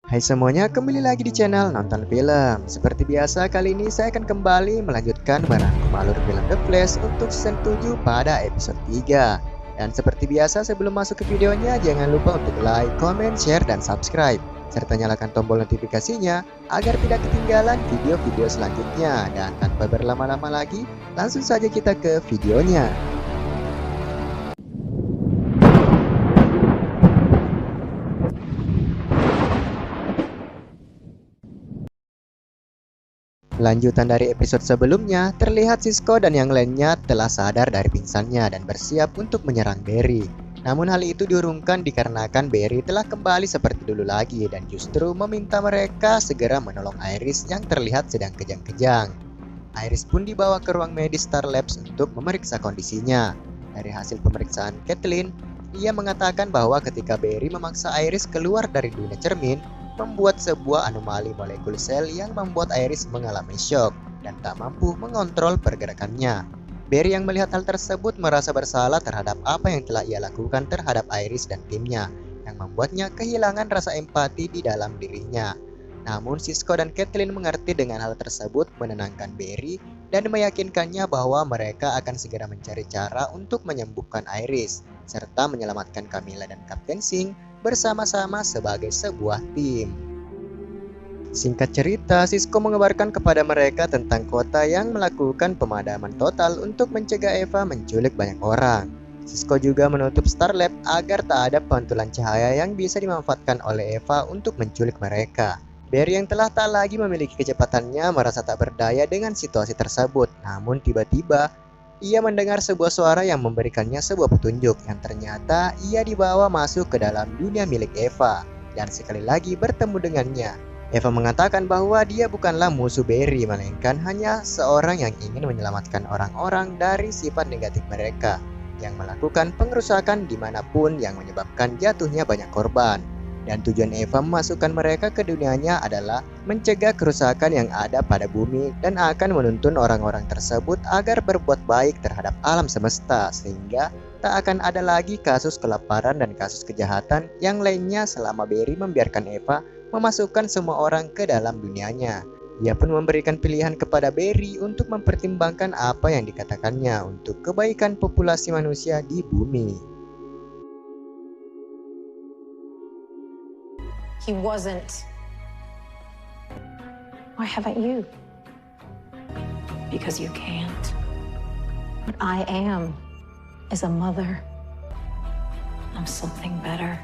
Hai semuanya, kembali lagi di channel Nonton Film. Seperti biasa, kali ini saya akan kembali melanjutkan merangkum alur film The Flash untuk season 7 pada episode 3. Dan seperti biasa, sebelum masuk ke videonya, jangan lupa untuk like, comment, share, dan subscribe. Serta nyalakan tombol notifikasinya agar tidak ketinggalan video-video selanjutnya. Dan tanpa berlama-lama lagi, langsung saja kita ke videonya. Lanjutan dari episode sebelumnya, terlihat Cisco dan yang lainnya telah sadar dari pingsannya dan bersiap untuk menyerang Barry. Namun hal itu diurungkan dikarenakan Barry telah kembali seperti dulu lagi dan justru meminta mereka segera menolong Iris yang terlihat sedang kejang-kejang. Iris pun dibawa ke ruang medis Star Labs untuk memeriksa kondisinya. Dari hasil pemeriksaan Kathleen, ia mengatakan bahwa ketika Barry memaksa Iris keluar dari dunia cermin, membuat sebuah anomali molekul sel yang membuat Iris mengalami shock dan tak mampu mengontrol pergerakannya. Barry yang melihat hal tersebut merasa bersalah terhadap apa yang telah ia lakukan terhadap Iris dan timnya, yang membuatnya kehilangan rasa empati di dalam dirinya. Namun Cisco dan Kathleen mengerti dengan hal tersebut, menenangkan Barry dan meyakinkannya bahwa mereka akan segera mencari cara untuk menyembuhkan Iris, serta menyelamatkan Camilla dan Kapten Singh bersama-sama sebagai sebuah tim. Singkat cerita, Cisco mengabarkan kepada mereka tentang kota yang melakukan pemadaman total untuk mencegah Eva menculik banyak orang. Cisco juga menutup Star Lab agar tak ada pantulan cahaya yang bisa dimanfaatkan oleh Eva untuk menculik mereka. Barry yang telah tak lagi memiliki kecepatannya merasa tak berdaya dengan situasi tersebut. Namun tiba-tiba ia mendengar sebuah suara yang memberikannya sebuah petunjuk yang ternyata ia dibawa masuk ke dalam dunia milik Eva dan sekali lagi bertemu dengannya. Eva mengatakan bahwa dia bukanlah musuh Barry, melainkan hanya seorang yang ingin menyelamatkan orang-orang dari sifat negatif mereka yang melakukan pengerusakan dimanapun yang menyebabkan jatuhnya banyak korban. Dan tujuan Eva memasukkan mereka ke dunianya adalah mencegah kerusakan yang ada pada bumi dan akan menuntun orang-orang tersebut agar berbuat baik terhadap alam semesta, sehingga tak akan ada lagi kasus kelaparan dan kasus kejahatan yang lainnya selama Barry membiarkan Eva memasukkan semua orang ke dalam dunianya. Ia pun memberikan pilihan kepada Barry untuk mempertimbangkan apa yang dikatakannya untuk kebaikan populasi manusia di bumi. He wasn't. Why haven't you? Because you can't. What I am is a mother. I'm something better.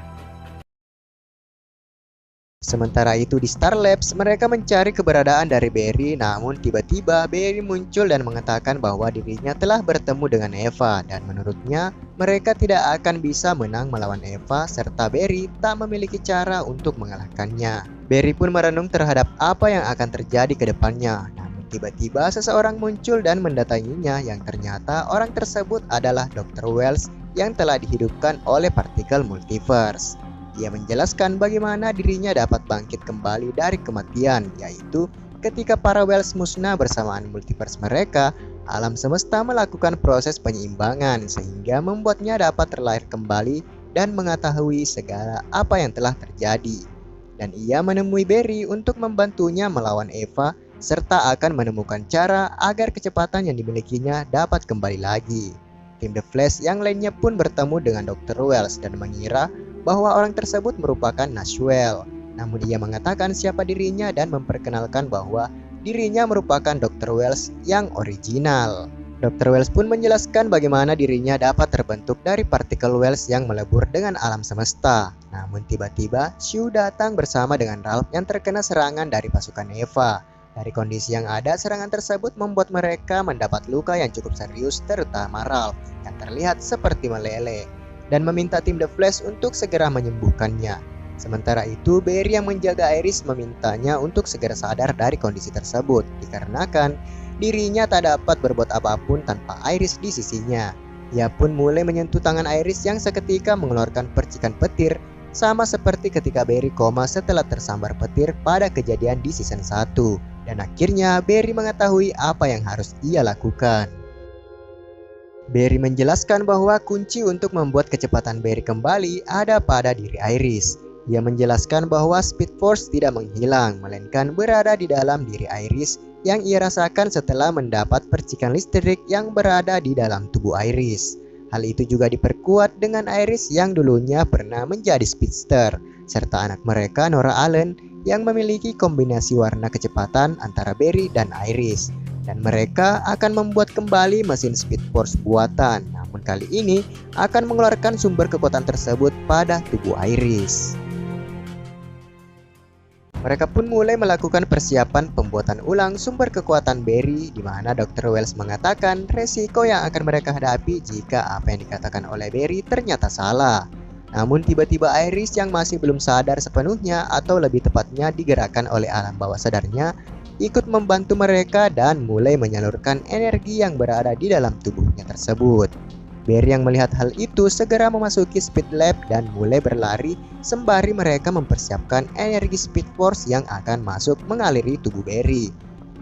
Sementara itu di Star Labs, mereka mencari keberadaan dari Barry, namun tiba-tiba Barry muncul dan mengatakan bahwa dirinya telah bertemu dengan Eva dan menurutnya mereka tidak akan bisa menang melawan Eva serta Barry tak memiliki cara untuk mengalahkannya. Barry pun merenung terhadap apa yang akan terjadi ke depannya. Namun tiba-tiba seseorang muncul dan mendatanginya yang ternyata orang tersebut adalah Dr. Wells yang telah dihidupkan oleh partikel multiverse. Ia menjelaskan bagaimana dirinya dapat bangkit kembali dari kematian, yaitu ketika para Wells musnah bersamaan multiverse mereka, alam semesta melakukan proses penyeimbangan sehingga membuatnya dapat terlahir kembali dan mengetahui segala apa yang telah terjadi. Dan ia menemui Barry untuk membantunya melawan Eva serta akan menemukan cara agar kecepatan yang dimilikinya dapat kembali lagi. Tim The Flash yang lainnya pun bertemu dengan Dr. Wells dan mengira bahwa orang tersebut merupakan Nashwell. Namun ia mengatakan siapa dirinya dan memperkenalkan bahwa dirinya merupakan Dr. Wells yang original. Dr. Wells pun menjelaskan bagaimana dirinya dapat terbentuk dari partikel Wells yang melebur dengan alam semesta. Namun tiba-tiba Shu datang bersama dengan Ralph yang terkena serangan dari pasukan Eva. Dari kondisi yang ada, serangan tersebut membuat mereka mendapat luka yang cukup serius, terutama Ralph yang terlihat seperti meleleh, dan meminta tim The Flash untuk segera menyembuhkannya. Sementara itu, Barry yang menjaga Iris memintanya untuk segera sadar dari kondisi tersebut, dikarenakan dirinya tak dapat berbuat apapun tanpa Iris di sisinya. Ia pun mulai menyentuh tangan Iris yang seketika mengeluarkan percikan petir, sama seperti ketika Barry koma setelah tersambar petir pada kejadian di season 1. Dan akhirnya Barry mengetahui apa yang harus ia lakukan. Barry menjelaskan bahwa kunci untuk membuat kecepatan Barry kembali ada pada diri Iris. Ia menjelaskan bahwa Speed Force tidak menghilang, melainkan berada di dalam diri Iris yang ia rasakan setelah mendapat percikan listrik yang berada di dalam tubuh Iris. Hal itu juga diperkuat dengan Iris yang dulunya pernah menjadi speedster, serta anak mereka Nora Allen yang memiliki kombinasi warna kecepatan antara Barry dan Iris. Dan mereka akan membuat kembali mesin Speed Force buatan, namun kali ini akan mengeluarkan sumber kekuatan tersebut pada tubuh Iris. Mereka pun mulai melakukan persiapan pembuatan ulang sumber kekuatan Barry, di mana Dr. Wells mengatakan resiko yang akan mereka hadapi jika apa yang dikatakan oleh Barry ternyata salah. Namun tiba-tiba Iris yang masih belum sadar sepenuhnya, atau lebih tepatnya digerakkan oleh alam bawah sadarnya, ikut membantu mereka dan mulai menyalurkan energi yang berada di dalam tubuhnya tersebut. Barry yang melihat hal itu segera memasuki Speed Lab dan mulai berlari sembari mereka mempersiapkan energi Speed Force yang akan masuk mengaliri tubuh Barry.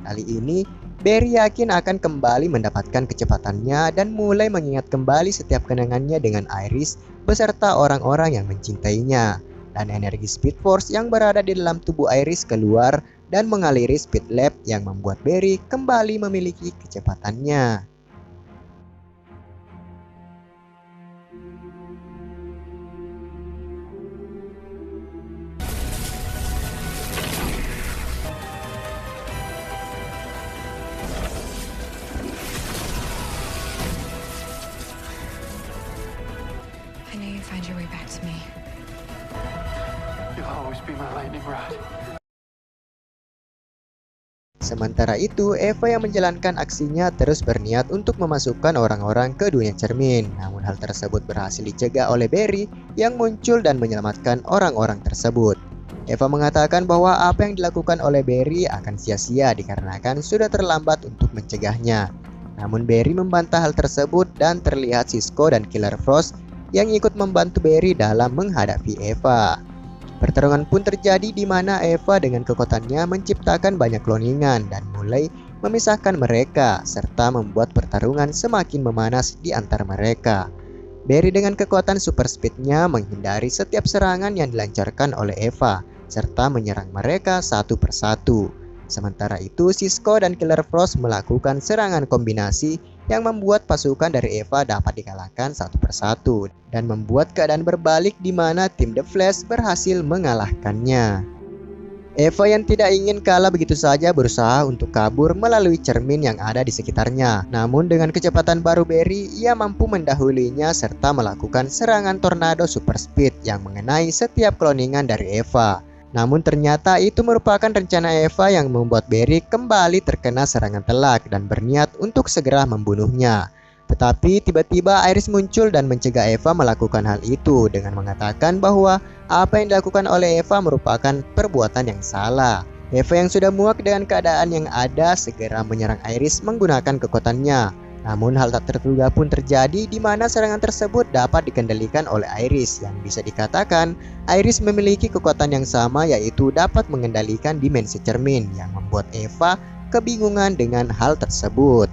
Kali ini Barry yakin akan kembali mendapatkan kecepatannya dan mulai mengingat kembali setiap kenangannya dengan Iris beserta orang-orang yang mencintainya. Dan energi Speed Force yang berada di dalam tubuh Iris keluar dan mengaliri Speed Lab yang membuat Barry kembali memiliki kecepatannya. I know you find your way back to me. You'll always be my lightning rod. Sementara itu, Eva yang menjalankan aksinya terus berniat untuk memasukkan orang-orang ke dunia cermin. Namun hal tersebut berhasil dicegah oleh Barry yang muncul dan menyelamatkan orang-orang tersebut. Eva mengatakan bahwa apa yang dilakukan oleh Barry akan sia-sia dikarenakan sudah terlambat untuk mencegahnya. Namun Barry membantah hal tersebut dan terlihat Cisco dan Killer Frost yang ikut membantu Barry dalam menghadapi Eva. Pertarungan pun terjadi di mana Eva dengan kekuatannya menciptakan banyak cloningan dan mulai memisahkan mereka serta membuat pertarungan semakin memanas di antara mereka. Barry dengan kekuatan super speednya menghindari setiap serangan yang dilancarkan oleh Eva serta menyerang mereka satu persatu. Sementara itu Cisco dan Killer Frost melakukan serangan kombinasi yang membuat pasukan dari Eva dapat dikalahkan satu persatu dan membuat keadaan berbalik di mana tim The Flash berhasil mengalahkannya. Eva yang tidak ingin kalah begitu saja berusaha untuk kabur melalui cermin yang ada di sekitarnya. Namun dengan kecepatan baru Barry, ia mampu mendahulinya serta melakukan serangan tornado super speed yang mengenai setiap cloningan dari Eva. Namun ternyata itu merupakan rencana Eva yang membuat Barry kembali terkena serangan telak dan berniat untuk segera membunuhnya. Tetapi tiba-tiba Iris muncul dan mencegah Eva melakukan hal itu dengan mengatakan bahwa apa yang dilakukan oleh Eva merupakan perbuatan yang salah. Eva yang sudah muak dengan keadaan yang ada segera menyerang Iris menggunakan kekuatannya. Namun hal tak terduga pun terjadi di mana serangan tersebut dapat dikendalikan oleh Iris yang bisa dikatakan Iris memiliki kekuatan yang sama, yaitu dapat mengendalikan dimensi cermin yang membuat Eva kebingungan dengan hal tersebut.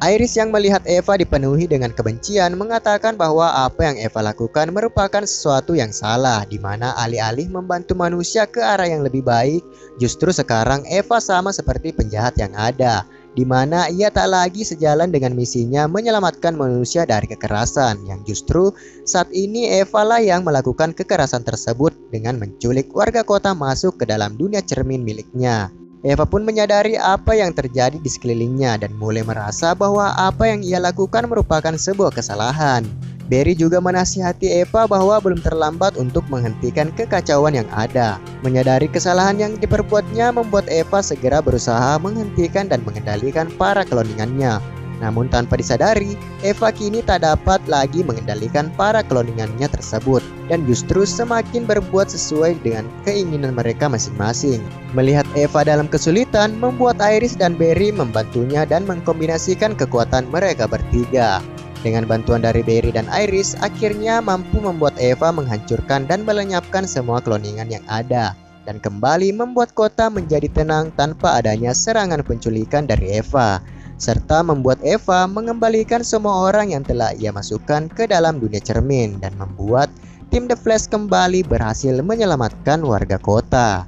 Iris yang melihat Eva dipenuhi dengan kebencian mengatakan bahwa apa yang Eva lakukan merupakan sesuatu yang salah, di mana alih-alih membantu manusia ke arah yang lebih baik, justru sekarang Eva sama seperti penjahat yang ada, di mana ia tak lagi sejalan dengan misinya menyelamatkan manusia dari kekerasan, yang justru saat ini Eva lah yang melakukan kekerasan tersebut dengan menculik warga kota masuk ke dalam dunia cermin miliknya. Eva pun menyadari apa yang terjadi di sekelilingnya dan mulai merasa bahwa apa yang ia lakukan merupakan sebuah kesalahan. Barry juga menasihati Eva bahwa belum terlambat untuk menghentikan kekacauan yang ada. Menyadari kesalahan yang diperbuatnya membuat Eva segera berusaha menghentikan dan mengendalikan para cloningannya. Namun tanpa disadari, Eva kini tak dapat lagi mengendalikan para cloningannya tersebut dan justru semakin berbuat sesuai dengan keinginan mereka masing-masing. Melihat Eva dalam kesulitan, membuat Iris dan Barry membantunya dan mengkombinasikan kekuatan mereka bertiga. Dengan bantuan dari Barry dan Iris, akhirnya mampu membuat Eva menghancurkan dan melenyapkan semua cloningan yang ada dan kembali membuat kota menjadi tenang tanpa adanya serangan penculikan dari Eva, serta membuat Eva mengembalikan semua orang yang telah ia masukkan ke dalam dunia cermin dan membuat tim The Flash kembali berhasil menyelamatkan warga kota.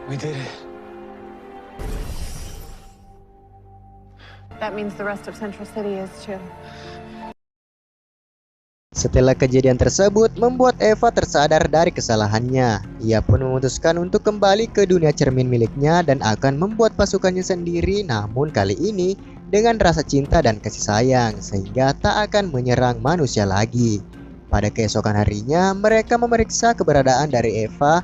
We did it. That means the rest of Central City is too. Setelah kejadian tersebut membuat Eva tersadar dari kesalahannya. Ia pun memutuskan untuk kembali ke dunia cermin miliknya dan akan membuat pasukannya sendiri, namun kali ini dengan rasa cinta dan kasih sayang sehingga tak akan menyerang manusia lagi. Pada keesokan harinya mereka memeriksa keberadaan dari Eva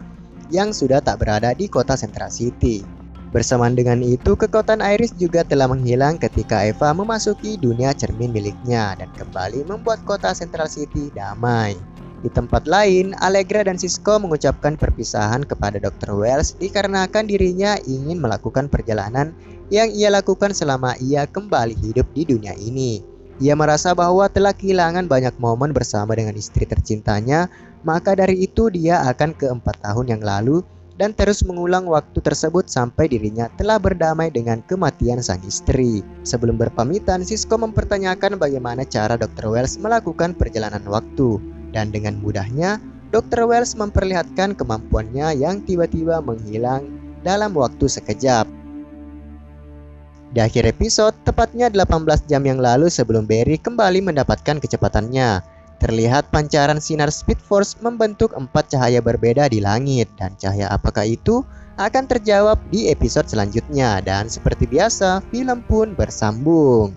yang sudah tak berada di kota Central City. Bersamaan dengan itu, kekuatan Iris juga telah menghilang ketika Eva memasuki dunia cermin miliknya dan kembali membuat kota Central City damai. Di tempat lain, Allegra dan Cisco mengucapkan perpisahan kepada Dr. Wells dikarenakan dirinya ingin melakukan perjalanan yang ia lakukan selama ia kembali hidup di dunia ini. Ia merasa bahwa telah kehilangan banyak momen bersama dengan istri tercintanya, maka dari itu dia akan ke 4 tahun yang lalu dan terus mengulang waktu tersebut sampai dirinya telah berdamai dengan kematian sang istri. Sebelum berpamitan, Cisco mempertanyakan bagaimana cara Dr. Wells melakukan perjalanan waktu, dan dengan mudahnya Dr. Wells memperlihatkan kemampuannya yang tiba-tiba menghilang dalam waktu sekejap. Di akhir episode, tepatnya 18 jam yang lalu sebelum Barry kembali mendapatkan kecepatannya, terlihat pancaran sinar Speed Force membentuk 4 cahaya berbeda di langit, dan cahaya apakah itu akan terjawab di episode selanjutnya. Dan seperti biasa, film pun bersambung.